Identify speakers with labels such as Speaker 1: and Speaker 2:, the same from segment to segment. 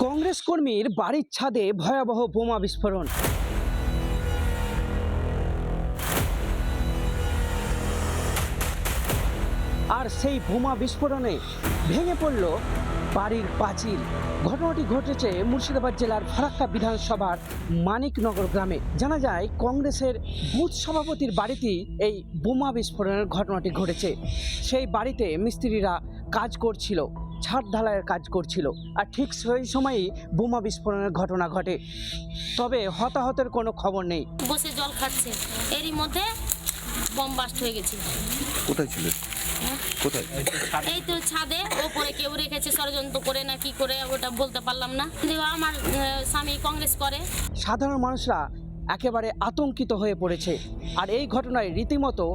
Speaker 1: কংগ্রেস কর্মীর বাড়ির ছাদে ভয়াবহ বোমা বিস্ফোরণ। আর সেই বোমা বিস্ফোরণে ভেঙে পড়ল বাড়ির পাঁচিল। ঘটনাটি ঘটেছে মুর্শিদাবাদ জেলার ফারাক্কা বিধানসভার মানিকনগর গ্রামে। জানা যায় কংগ্রেসের বুথ সভাপতির বাড়িতেই এই বোমা বিস্ফোরণের ঘটনাটি ঘটেছে। সেই বাড়িতে মিস্ত্রিরা কাজ করছিল, ছাদ ঢালাইয়ের কাজ করছিল, আর ঠিক সেই সময়ই বোমা বিস্ফোরণের ঘটনা ঘটে। তবে হতাহতের কোনো খবর নেই।
Speaker 2: বসে জল খাচ্ছে, এরই মধ্যে বম বাস্ট হয়ে গেছে।
Speaker 3: কোথায় ছিল? কোথায়?
Speaker 2: এই তো ছাদে, ওপরে কেউ রেখেছে ষড়যন্ত্র করে না কি করে ওটা বলতে পারলাম না। আমার স্বামী কংগ্রেস করে।
Speaker 1: সাধারণ মানুষরা একেবারে আতঙ্কিত হয়ে পড়েছে। আর এই ঘটনায় রীতিমতো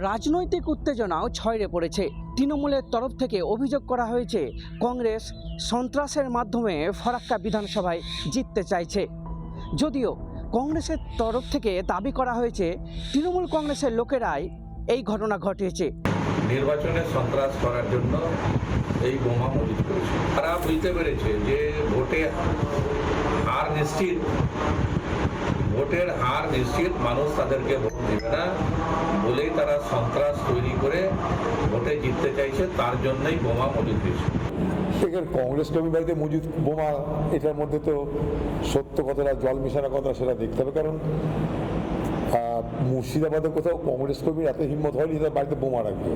Speaker 1: রাজনৈতিক উত্তেজনাও ছড়িয়ে পড়েছে। তৃণমূলের তরফ থেকে অভিযোগ করা হয়েছে কংগ্রেস সন্ত্রাসের মাধ্যমে ফারাক্কা বিধানসভায় জিততে চাইছে। যদিও কংগ্রেসের তরফ থেকে দাবি করা হয়েছে তৃণমূল কংগ্রেসের লোকেরাই এই ঘটনা ঘটিয়েছে।
Speaker 4: নির্বাচনে সন্ত্রাস করার জন্য এই বোমা মজুত করেছে। তারা বুঝতে পেরেছে যে ভোটের হার নিশ্চিত, মানুষ তাদেরকে ভোট দেবে না বলেই তারা সন্ত্রাস তৈরি করে ভোটে জিততে চাইছে, তার জন্যই বোমা মজুত হয়েছে।
Speaker 5: কংগ্রেস কর্মী বাড়িতে মজুদ বোমা, এটার মধ্যে তো সত্য কতটা জল মেশানো কথা সেটা দেখতে হবে। কারণ মুর্শিদাবাদে কোথাও কংগ্রেস কর্মীর এত হিম্মত হয়নি তার বাড়িতে বোমা রাখবে।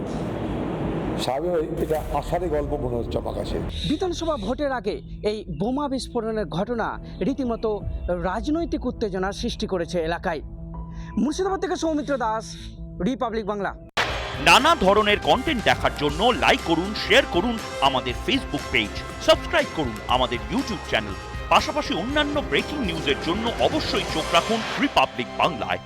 Speaker 5: স্বাভাবিক এটা আষাঢ়ে গল্প মনে হচ্ছে আমার কাছে।
Speaker 1: বিধানসভা ভোটের আগে এই বোমা বিস্ফোরণের ঘটনা রীতিমতো রাজনৈতিক উত্তেজনার সৃষ্টি করেছে এলাকায়। মুর্শিদাবাদ থেকে সৌমিত্র দাস, রিপাবলিক বাংলা।
Speaker 6: নানা ধরনের কন্টেন্ট দেখার জন্য লাইক করুন, শেয়ার করুন আমাদের ফেসবুক পেজ, সাবস্ক্রাইব করুন আমাদের ইউটিউব চ্যানেল। পাশাপাশি অন্যান্য ব্রেকিং নিউজের জন্য অবশ্যই চোখ রাখুন রিপাবলিক বাংলায়।